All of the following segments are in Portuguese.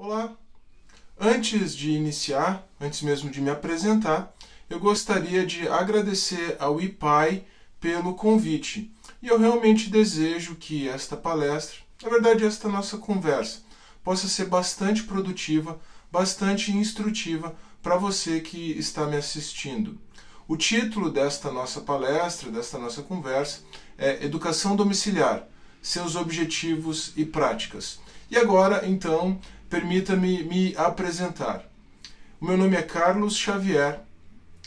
Olá! Antes de iniciar, antes mesmo de me apresentar, eu gostaria de agradecer ao IPAI pelo convite. E eu realmente desejo que esta palestra, na verdade esta nossa conversa, possa ser bastante produtiva, bastante instrutiva para você que está me assistindo. O título desta nossa palestra, desta nossa conversa, é Educação Domiciliar, seus objetivos e práticas. E agora, então, permita-me me apresentar. O meu nome é Carlos Xavier,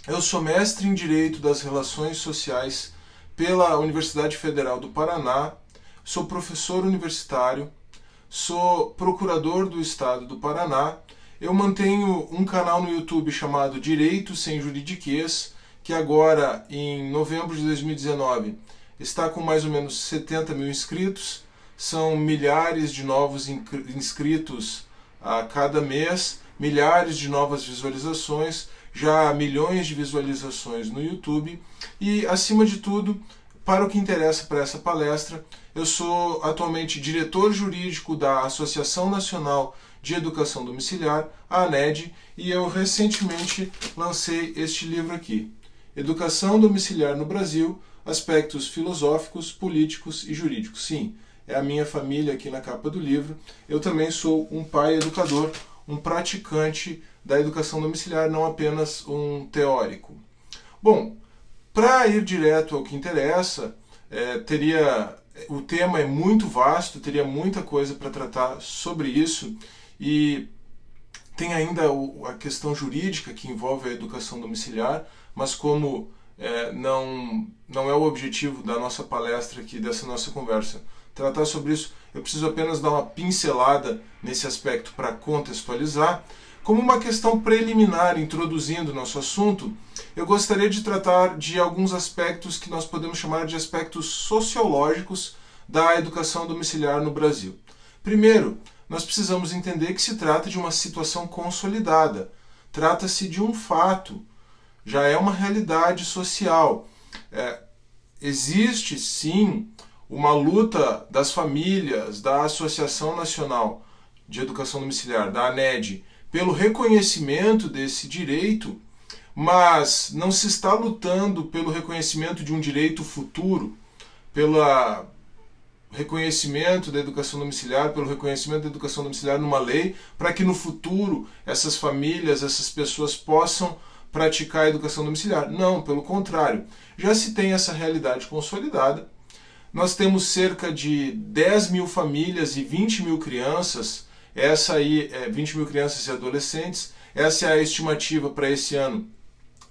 eu sou mestre em Direito das Relações Sociais pela Universidade Federal do Paraná, sou professor universitário, sou procurador do Estado do Paraná, eu mantenho um canal no YouTube chamado Direito Sem Juridiquês, que agora, em novembro de 2019, está com mais ou menos 70 mil inscritos, são milhares de novos inscritos a cada mês, milhares de novas visualizações, já milhões de visualizações no YouTube e, acima de tudo, para o que interessa para essa palestra, eu sou atualmente diretor jurídico da Associação Nacional de Educação Domiciliar, a ANED, e eu recentemente lancei este livro aqui, Educação Domiciliar no Brasil, Aspectos Filosóficos, Políticos e Jurídicos. Sim, é a minha família aqui na capa do livro. Eu também sou um pai educador, um praticante da educação domiciliar, não apenas um teórico. Bom, para ir direto ao que interessa, o tema é muito vasto, teria muita coisa para tratar sobre isso, e tem ainda a questão jurídica que envolve a educação domiciliar, mas como não é o objetivo da nossa palestra aqui, dessa nossa conversa, tratar sobre isso, eu preciso apenas dar uma pincelada nesse aspecto para contextualizar. Como uma questão preliminar, introduzindo nosso assunto, eu gostaria de tratar de alguns aspectos que nós podemos chamar de aspectos sociológicos da educação domiciliar no Brasil. Primeiro, nós precisamos entender que se trata de uma situação consolidada. Trata-se de um fato, já é uma realidade social. Existe, sim, uma luta das famílias, da Associação Nacional de Educação Domiciliar, da ANED, pelo reconhecimento desse direito, mas não se está lutando pelo reconhecimento de um direito futuro, pelo reconhecimento da educação domiciliar, pelo reconhecimento da educação domiciliar numa lei, para que no futuro essas famílias, essas pessoas possam praticar a educação domiciliar. Não, pelo contrário. Já se tem essa realidade consolidada. Nós temos cerca de 10 mil famílias e 20 mil crianças, 20 mil crianças e adolescentes, essa é a estimativa para esse ano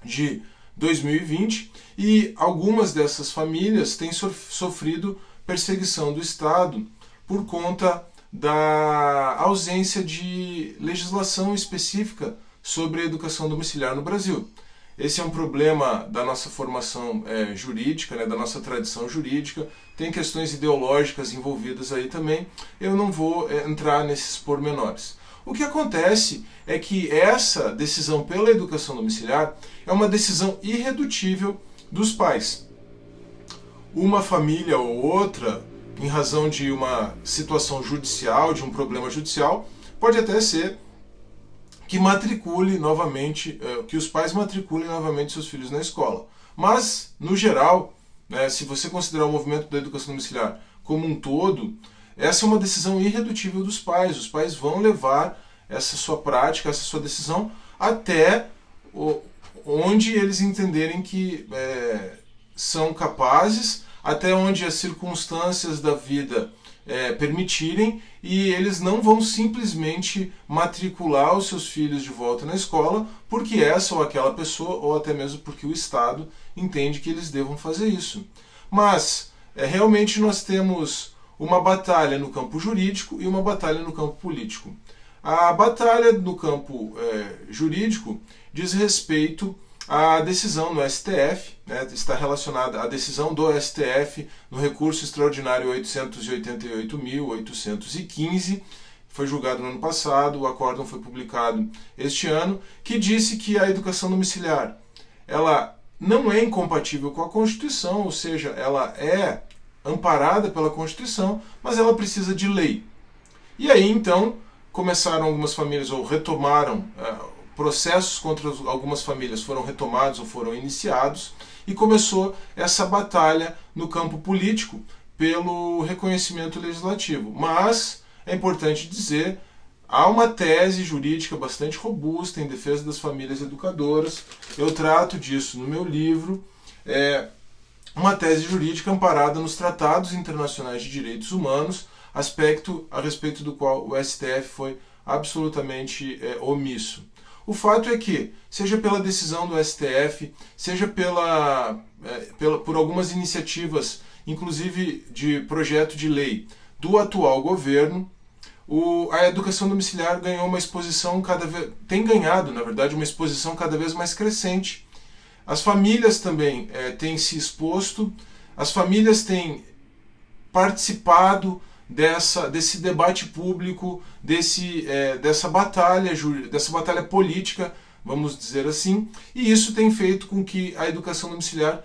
de 2020, e algumas dessas famílias têm sofrido perseguição do Estado por conta da ausência de legislação específica sobre a educação domiciliar no Brasil. Esse é um problema da nossa formação jurídica, da nossa tradição jurídica, tem questões ideológicas envolvidas aí também, eu não vou entrar nesses pormenores. O que acontece é que essa decisão pela educação domiciliar é uma decisão irredutível dos pais. Uma família ou outra, em razão de uma situação judicial, de um problema judicial, pode até ser que matricule novamente, que os pais matriculem novamente seus filhos na escola. Mas, no geral, se você considerar o movimento da educação domiciliar como um todo, essa é uma decisão irredutível dos pais. Os pais vão levar essa sua prática, essa sua decisão, até onde eles entenderem que são capazes, até onde as circunstâncias da vida permitirem, e eles não vão simplesmente matricular os seus filhos de volta na escola porque essa ou aquela pessoa, ou até mesmo porque o Estado entende que eles devam fazer isso. Mas realmente nós temos uma batalha no campo jurídico e uma batalha no campo político. A batalha no campo jurídico diz respeito à decisão no STF, está relacionada à decisão do STF no recurso extraordinário 888.815, foi julgado no ano passado, o acórdão foi publicado este ano, que disse que a educação domiciliar ela não é incompatível com a Constituição, ou seja, ela é amparada pela Constituição, mas ela precisa de lei. E aí, então, começaram algumas famílias ou retomaram, processos contra algumas famílias foram retomados ou foram iniciados, e começou essa batalha no campo político pelo reconhecimento legislativo. Mas é importante dizer, há uma tese jurídica bastante robusta em defesa das famílias educadoras. Eu trato disso no meu livro. Uma tese jurídica amparada nos tratados internacionais de direitos humanos, aspecto a respeito do qual o STF foi absolutamente omisso. O fato é que, seja pela decisão do STF, seja por algumas iniciativas, inclusive de projeto de lei do atual governo, a educação domiciliar ganhou uma exposição tem ganhado, na verdade, uma exposição cada vez mais crescente. As famílias também têm se exposto, as famílias têm participado desse debate público, dessa batalha política, vamos dizer assim, e isso tem feito com que a educação domiciliar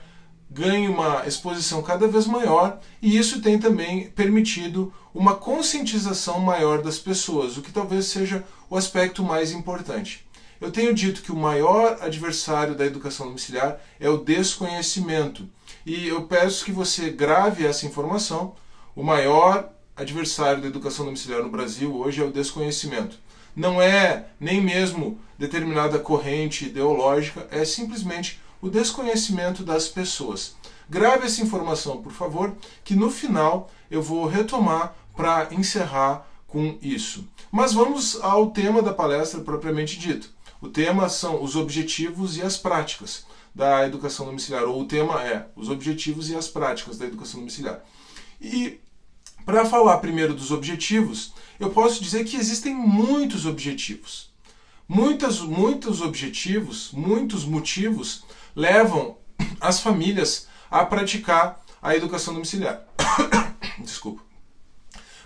ganhe uma exposição cada vez maior, e isso tem também permitido uma conscientização maior das pessoas, o que talvez seja o aspecto mais importante. Eu tenho dito que o maior adversário da educação domiciliar é o desconhecimento, e eu peço que você grave essa informação. O maior adversário da educação domiciliar no Brasil hoje é o desconhecimento. Não é nem mesmo determinada corrente ideológica, é simplesmente o desconhecimento das pessoas. Grave essa informação, por favor, que no final eu vou retomar para encerrar com isso. Mas vamos ao tema da palestra propriamente dito. O tema são os objetivos e as práticas da educação domiciliar, ou o tema é os objetivos e as práticas da educação domiciliar. E para falar primeiro dos objetivos, eu posso dizer que existem muitos objetivos. Muitos objetivos, muitos motivos levam as famílias a praticar a educação domiciliar. Desculpa.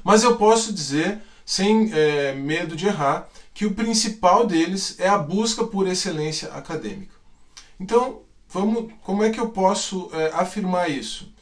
Mas eu posso dizer, sem medo de errar, que o principal deles é a busca por excelência acadêmica. Então, como é que eu posso afirmar isso?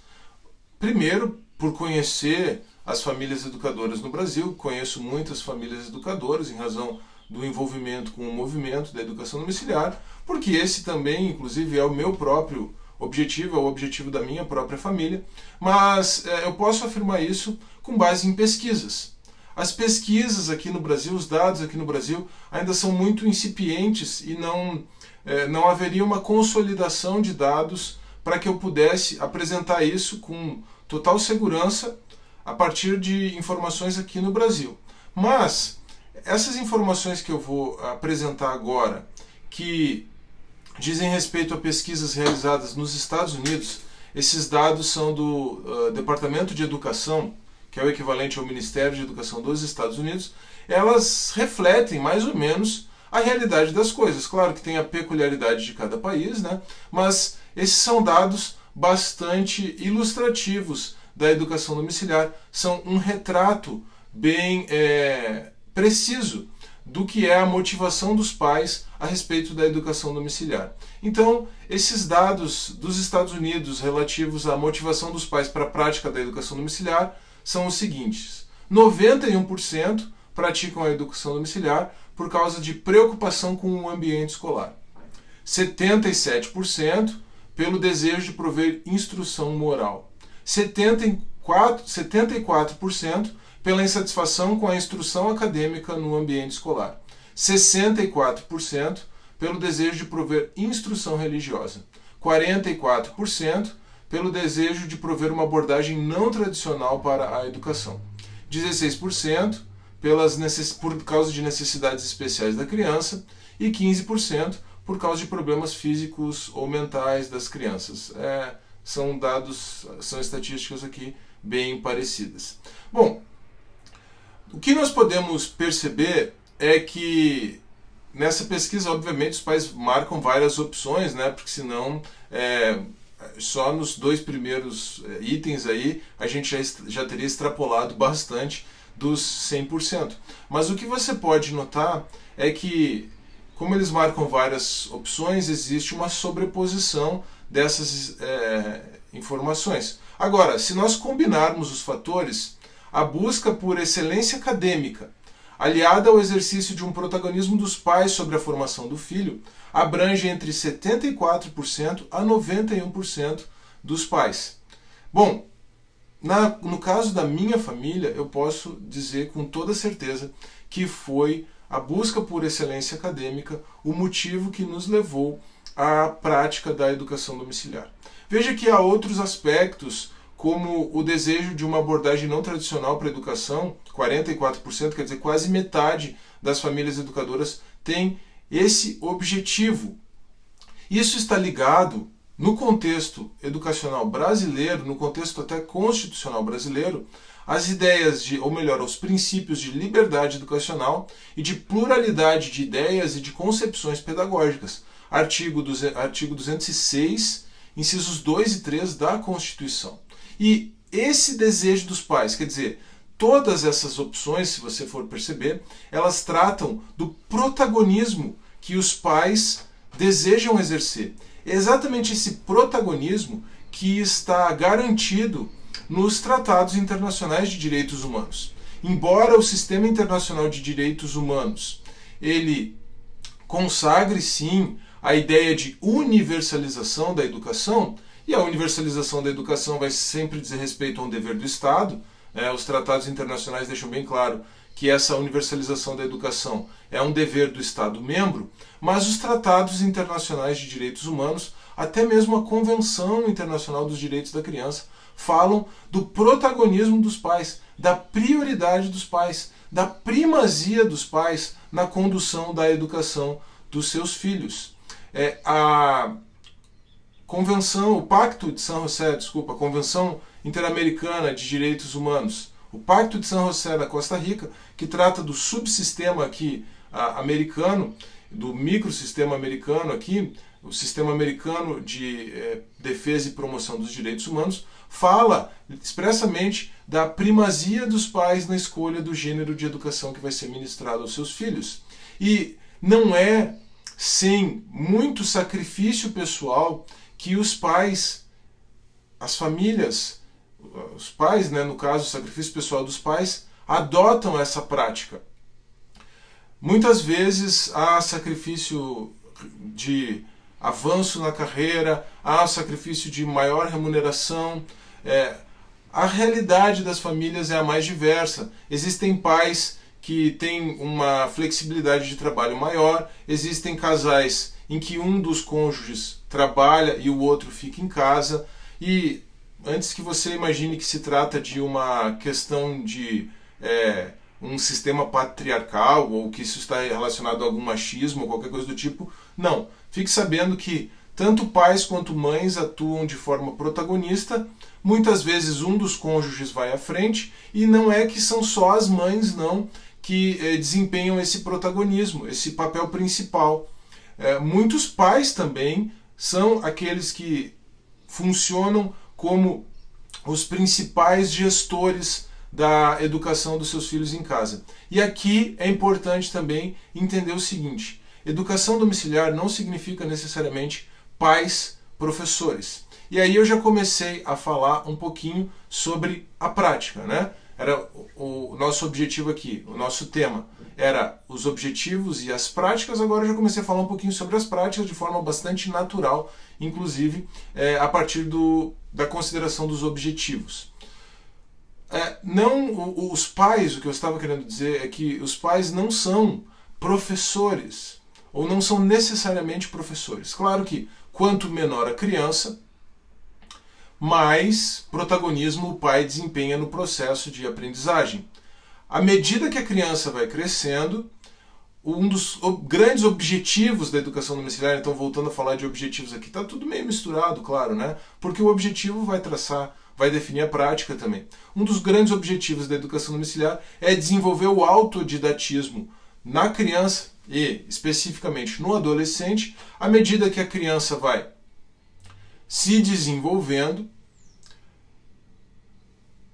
Primeiro, por conhecer as famílias educadoras no Brasil, conheço muitas famílias educadoras em razão do envolvimento com o movimento da educação domiciliar, porque esse também, inclusive, é o meu próprio objetivo, é o objetivo da minha própria família, mas eu posso afirmar isso com base em pesquisas. As pesquisas aqui no Brasil, os dados aqui no Brasil, ainda são muito incipientes e não haveria uma consolidação de dados para que eu pudesse apresentar isso com total segurança a partir de informações aqui no Brasil. Mas essas informações que eu vou apresentar agora, que dizem respeito a pesquisas realizadas nos Estados Unidos, esses dados são do Departamento de Educação, que é o equivalente ao Ministério de Educação dos Estados Unidos, elas refletem mais ou menos a realidade das coisas. Claro que tem a peculiaridade de cada país, né? Mas esses são dados bastante ilustrativos da educação domiciliar, são um retrato bem preciso do que é a motivação dos pais a respeito da educação domiciliar. Então, esses dados dos Estados Unidos relativos à motivação dos pais para a prática da educação domiciliar são os seguintes: 91% praticam a educação domiciliar por causa de preocupação com o ambiente escolar, 77% pelo desejo de prover instrução moral, 74% pela insatisfação com a instrução acadêmica no ambiente escolar, 64% pelo desejo de prover instrução religiosa, 44% pelo desejo de prover uma abordagem não tradicional para a educação, 16% por causa de necessidades especiais da criança e 15% por causa de problemas físicos ou mentais das crianças. São estatísticas aqui bem parecidas. Bom, o que nós podemos perceber é que nessa pesquisa, obviamente, os pais marcam várias opções, né? Porque senão só nos dois primeiros itens aí a gente já teria extrapolado bastante dos 100%. Mas o que você pode notar é que, como eles marcam várias opções, existe uma sobreposição dessas informações. Agora, se nós combinarmos os fatores, a busca por excelência acadêmica, aliada ao exercício de um protagonismo dos pais sobre a formação do filho, abrange entre 74% a 91% dos pais. Bom, no caso da minha família, eu posso dizer com toda certeza que foi a busca por excelência acadêmica o motivo que nos levou à prática da educação domiciliar. Veja que há outros aspectos, como o desejo de uma abordagem não tradicional para a educação, 44%, quer dizer, quase metade das famílias educadoras tem esse objetivo. Isso está ligado, no contexto educacional brasileiro, no contexto até constitucional brasileiro, às ideias ou melhor, aos princípios de liberdade educacional e de pluralidade de ideias e de concepções pedagógicas. Artigo 206, incisos 2 e 3 da Constituição. E esse desejo dos pais, quer dizer, todas essas opções, se você for perceber, elas tratam do protagonismo que os pais desejam exercer. É exatamente esse protagonismo que está garantido nos tratados internacionais de direitos humanos. Embora o sistema internacional de direitos humanos ele consagre sim a ideia de universalização da educação, e a universalização da educação vai sempre dizer respeito a um dever do Estado. Os tratados internacionais deixam bem claro que essa universalização da educação é um dever do Estado membro, mas os tratados internacionais de direitos humanos, até mesmo a Convenção Internacional dos Direitos da Criança, falam do protagonismo dos pais, da prioridade dos pais, da primazia dos pais na condução da educação dos seus filhos. A Convenção Interamericana de Direitos Humanos, o Pacto de San José da Costa Rica, que trata do subsistema aqui americano, do microsistema americano aqui, o Sistema Americano de Defesa e Promoção dos Direitos Humanos, fala expressamente da primazia dos pais na escolha do gênero de educação que vai ser ministrado aos seus filhos. E não é sem muito sacrifício pessoal que os pais, as famílias, os pais, no caso, o sacrifício pessoal dos pais, adotam essa prática. Muitas vezes há sacrifício de avanço na carreira, há sacrifício de maior remuneração. A realidade das famílias é a mais diversa. Existem pais que têm uma flexibilidade de trabalho maior, existem casais em que um dos cônjuges trabalha e o outro fica em casa, e antes que você imagine que se trata de uma questão de um sistema patriarcal ou que isso está relacionado a algum machismo ou qualquer coisa do tipo, não. Fique sabendo que tanto pais quanto mães atuam de forma protagonista, muitas vezes um dos cônjuges vai à frente, e não é que são só as mães, não, que desempenham esse protagonismo, esse papel principal. Muitos pais também são aqueles que funcionam como os principais gestores da educação dos seus filhos em casa. E aqui é importante também entender o seguinte: educação domiciliar não significa necessariamente pais professores. E aí eu já comecei a falar um pouquinho sobre a prática, Era o nosso objetivo aqui, o nosso tema era os objetivos e as práticas. Agora eu já comecei a falar um pouquinho sobre as práticas de forma bastante natural, inclusive a partir da consideração dos objetivos. Os pais, o que eu estava querendo dizer é que os pais não são professores, ou não são necessariamente professores. Claro que quanto menor a criança, mais protagonismo o pai desempenha no processo de aprendizagem. À medida que a criança vai crescendo, um dos grandes objetivos da educação domiciliar, então voltando a falar de objetivos aqui, está tudo meio misturado, claro, Porque o objetivo vai definir a prática também. Um dos grandes objetivos da educação domiciliar é desenvolver o autodidatismo na criança e, especificamente, no adolescente, à medida que a criança vai se desenvolvendo.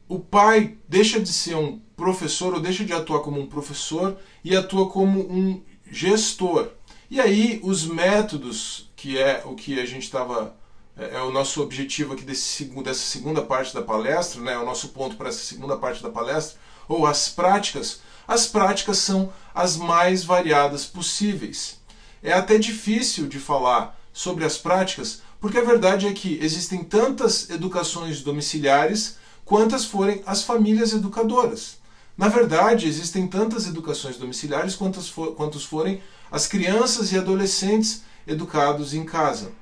O pai deixa de ser um professor, ou deixa de atuar como um professor e atua como um gestor. E aí os métodos, que é o que a gente estava... é o nosso objetivo aqui dessa segunda parte da palestra, o nosso ponto para essa segunda parte da palestra, ou as práticas, as práticas são as mais variadas possíveis. É até difícil de falar sobre as práticas, porque a verdade é que existem tantas educações domiciliares quantas forem as famílias educadoras. Na verdade, existem tantas educações domiciliares quantos forem as crianças e adolescentes educados em casa.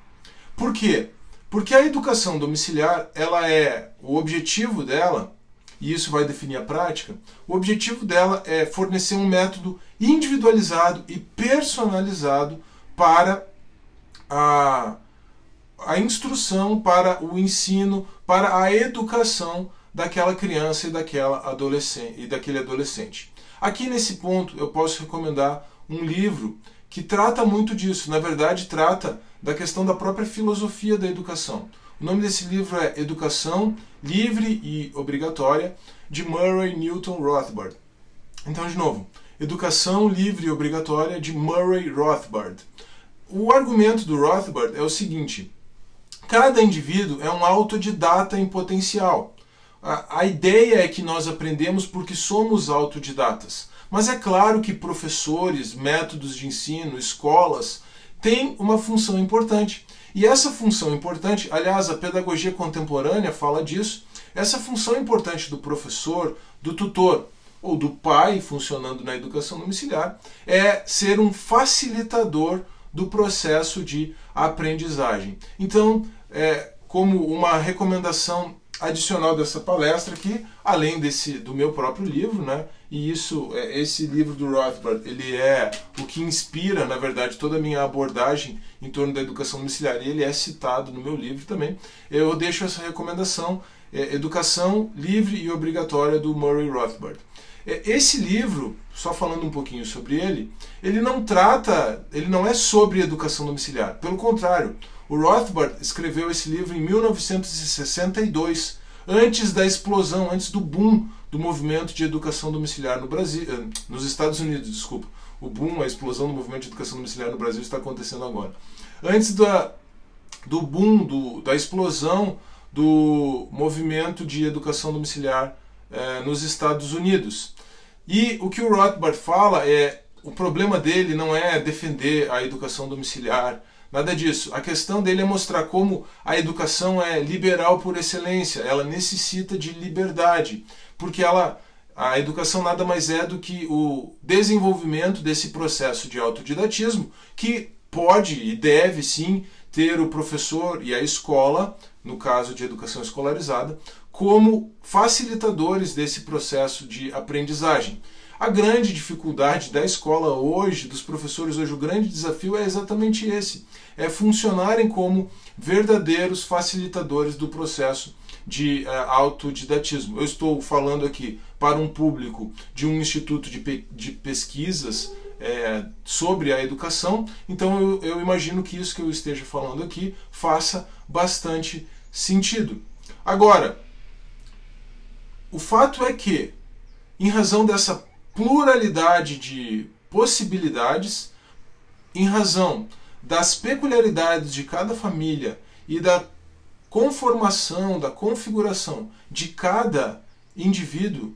Por quê? Porque a educação domiciliar, o objetivo dela, e isso vai definir a prática, o objetivo dela é fornecer um método individualizado e personalizado para a instrução, para o ensino, para a educação daquela criança e daquele adolescente. Aqui nesse ponto eu posso recomendar um livro que trata muito disso, na verdade trata da questão da própria filosofia da educação. O nome desse livro é Educação Livre e Obrigatória, de Murray Newton Rothbard. Então, de novo, Educação Livre e Obrigatória, de Murray Rothbard. O argumento do Rothbard é o seguinte: cada indivíduo é um autodidata em potencial. A ideia é que nós aprendemos porque somos autodidatas. Mas é claro que professores, métodos de ensino, escolas têm uma função importante. E essa função importante, aliás, a pedagogia contemporânea fala disso, essa função importante do professor, do tutor ou do pai funcionando na educação domiciliar é ser um facilitador do processo de aprendizagem. Então, como uma recomendação adicional dessa palestra aqui, além do meu próprio livro, né? E esse livro do Rothbard, ele é o que inspira, na verdade, toda a minha abordagem em torno da educação domiciliar. Ele é citado no meu livro também. Eu deixo essa recomendação, Educação Livre e Obrigatória, do Murray Rothbard. Esse livro, só falando um pouquinho sobre ele não é sobre educação domiciliar. Pelo contrário, o Rothbard escreveu esse livro em 1962, antes da explosão, antes do boom do movimento de educação domiciliar nos Estados Unidos, desculpa. O boom, a explosão do movimento de educação domiciliar no Brasil está acontecendo agora. Antes do boom, da explosão do movimento de educação domiciliar nos Estados Unidos. E o que o Rothbard fala o problema dele não é defender a educação domiciliar, nada disso. A questão dele é mostrar como a educação é liberal por excelência, ela necessita de liberdade, porque a educação nada mais é do que o desenvolvimento desse processo de autodidatismo, que pode e deve sim ter o professor e a escola, no caso de educação escolarizada, como facilitadores desse processo de aprendizagem. A grande dificuldade da escola hoje, dos professores hoje, o grande desafio é exatamente esse: é funcionarem como verdadeiros facilitadores do processo de autodidatismo. Eu estou falando aqui para um público de um instituto de pesquisas sobre a educação, então eu imagino que isso que eu esteja falando aqui faça bastante sentido. Agora, o fato é que, em razão dessa pluralidade de possibilidades, em razão das peculiaridades de cada família e da conformação, da configuração de cada indivíduo,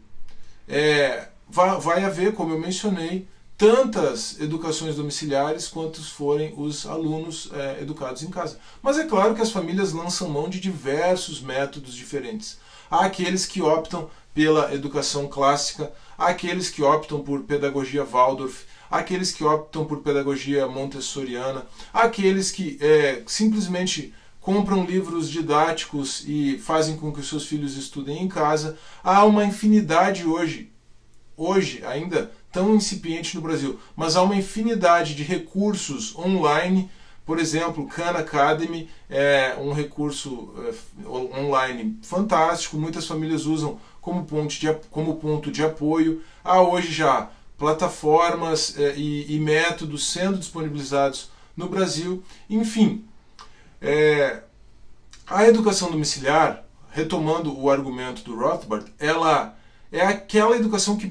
vai haver, como eu mencionei, tantas educações domiciliares quantos forem os alunos educados em casa. Mas é claro que as famílias lançam mão de diversos métodos diferentes. Há aqueles que optam pela educação clássica, há aqueles que optam por pedagogia Waldorf, há aqueles que optam por pedagogia montessoriana, há aqueles que simplesmente compram livros didáticos e fazem com que os seus filhos estudem em casa. Há uma infinidade hoje ainda tão incipiente no Brasil, mas há uma infinidade de recursos online. Por exemplo, Khan Academy é um recurso online fantástico, muitas famílias usam como ponto de apoio. Há hoje já plataformas e métodos sendo disponibilizados no Brasil. Enfim, a educação domiciliar, retomando o argumento do Rothbard, ela é aquela educação que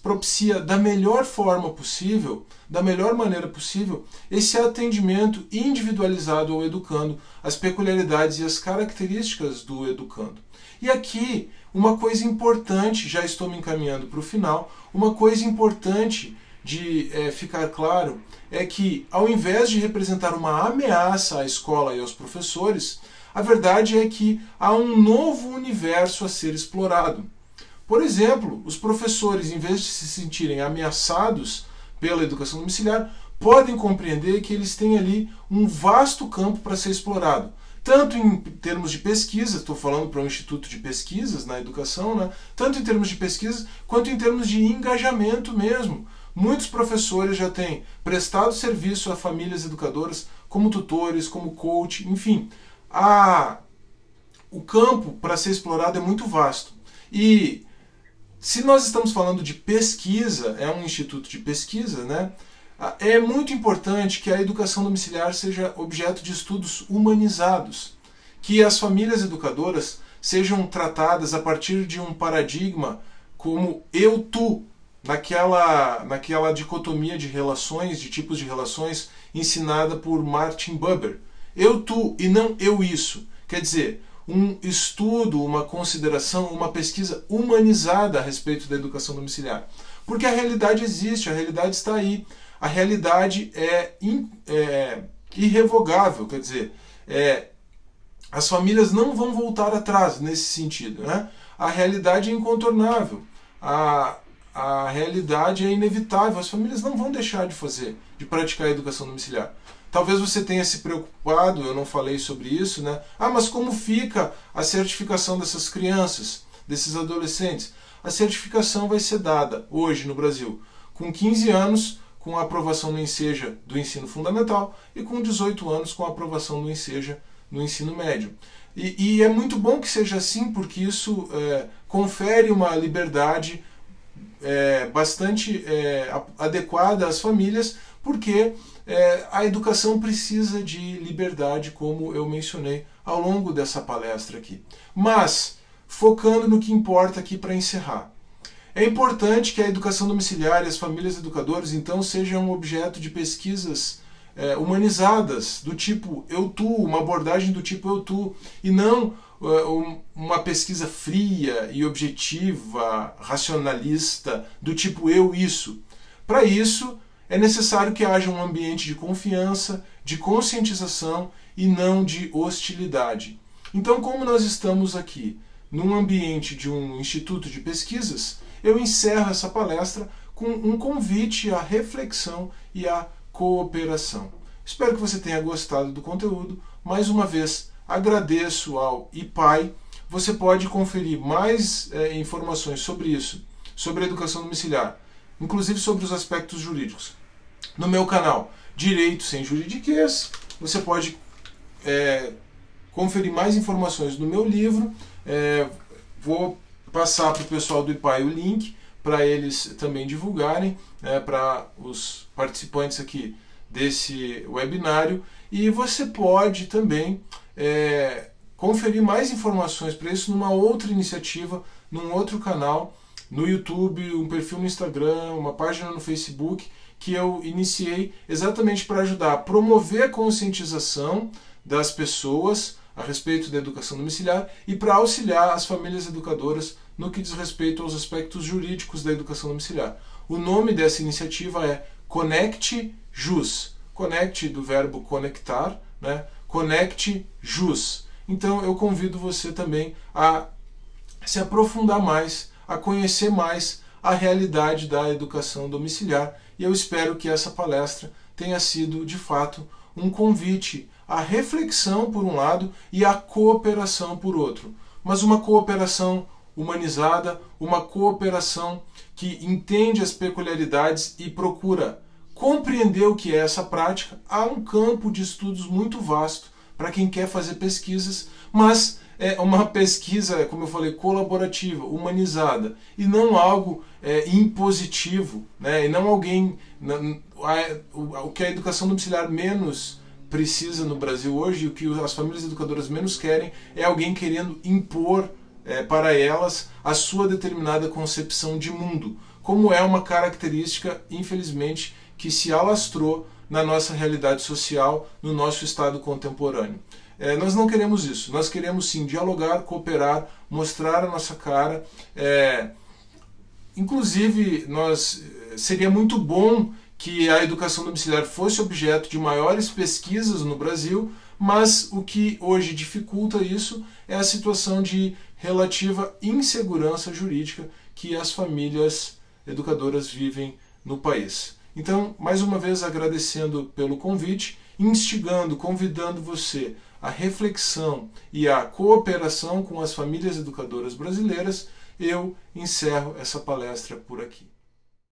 propicia da melhor forma possível, da melhor maneira possível, esse atendimento individualizado ao educando, as peculiaridades e as características do educando. E aqui uma coisa importante, já estou me encaminhando para o final, uma coisa importante de ficar claro é que, ao invés de representar uma ameaça à escola e aos professores, a verdade é que há um novo universo a ser explorado. Por exemplo, os professores, em vez de se sentirem ameaçados pela educação domiciliar, podem compreender que eles têm ali um vasto campo para ser explorado. Tanto em termos de pesquisa, estou falando para um instituto de pesquisas na educação, né? Tanto em termos de pesquisa, quanto em termos de engajamento mesmo. Muitos professores já têm prestado serviço a famílias educadoras como tutores, como coach, enfim. O campo para ser explorado é muito vasto. E se nós estamos falando de pesquisa, é um instituto de pesquisa, né? É muito importante que a educação domiciliar seja objeto de estudos humanizados, que as famílias educadoras sejam tratadas a partir de um paradigma como eu-tu, naquela dicotomia de relações, de tipos de relações ensinada por Martin Buber. Eu-tu e não eu-isso. Quer dizer, um estudo, uma consideração, uma pesquisa humanizada a respeito da educação domiciliar. Porque a realidade existe, a realidade está aí. A realidade é irrevogável, quer dizer, as famílias não vão voltar atrás nesse sentido, né? A realidade é incontornável, a realidade é inevitável, as famílias não vão deixar de praticar a educação domiciliar. Talvez você tenha se preocupado, eu não falei sobre isso, né? Mas como fica a certificação dessas crianças, desses adolescentes? A certificação vai ser dada hoje no Brasil, com 15 anos, com a aprovação no Enseja do ensino fundamental e com 18 anos com a aprovação do Enseja no ensino médio. E é muito bom que seja assim, porque isso confere uma liberdade bastante adequada às famílias, porque a educação precisa de liberdade, como eu mencionei ao longo dessa palestra aqui. Mas, focando no que importa aqui para encerrar. É importante que a educação domiciliar e as famílias educadoras, então, sejam objeto de pesquisas humanizadas, do tipo eu-tu, uma abordagem do tipo eu-tu, e não uma pesquisa fria e objetiva, racionalista, do tipo eu-isso. Para isso, é necessário que haja um ambiente de confiança, de conscientização e não de hostilidade. Então, como nós estamos aqui num ambiente de um instituto de pesquisas, eu encerro essa palestra com um convite à reflexão e à cooperação. Espero que você tenha gostado do conteúdo. Mais uma vez, agradeço ao IPAI. Você pode conferir mais informações sobre isso, sobre a educação domiciliar, inclusive sobre os aspectos jurídicos, no meu canal Direito Sem Juridiquês. Você pode conferir mais informações no meu livro. Vou passar para o pessoal do IPAI o link para eles também divulgarem, para os participantes aqui desse webinário. E você pode também conferir mais informações para isso numa outra iniciativa, num outro canal, no YouTube, um perfil no Instagram, uma página no Facebook, que eu iniciei exatamente para ajudar a promover a conscientização das pessoas a respeito da educação domiciliar e para auxiliar as famílias educadoras no que diz respeito aos aspectos jurídicos da educação domiciliar. O nome dessa iniciativa é Conecte Jus. Conecte do verbo conectar, né? Conecte Jus. Então eu convido você também a se aprofundar mais, a conhecer mais a realidade da educação domiciliar, e eu espero que essa palestra tenha sido, de fato, um convite à reflexão por um lado e à cooperação por outro. Mas uma cooperação humanizada, uma cooperação que entende as peculiaridades e procura compreender o que é essa prática. Há um campo de estudos muito vasto para quem quer fazer pesquisas, mas é uma pesquisa, como eu falei, colaborativa, humanizada, e não algo impositivo, né? E não alguém... O que a educação domiciliar menos precisa no Brasil hoje, o que as famílias educadoras menos querem, é alguém querendo impor para elas a sua determinada concepção de mundo, como é uma característica, infelizmente, que se alastrou na nossa realidade social, no nosso estado contemporâneo. Nós não queremos isso. Nós queremos sim dialogar, cooperar, mostrar a nossa cara. Inclusive, seria muito bom que a educação domiciliar fosse objeto de maiores pesquisas no Brasil, mas o que hoje dificulta isso é a situação de relativa insegurança jurídica que as famílias educadoras vivem no país. Então, mais uma vez agradecendo pelo convite, instigando, convidando você à reflexão e à cooperação com as famílias educadoras brasileiras, eu encerro essa palestra por aqui.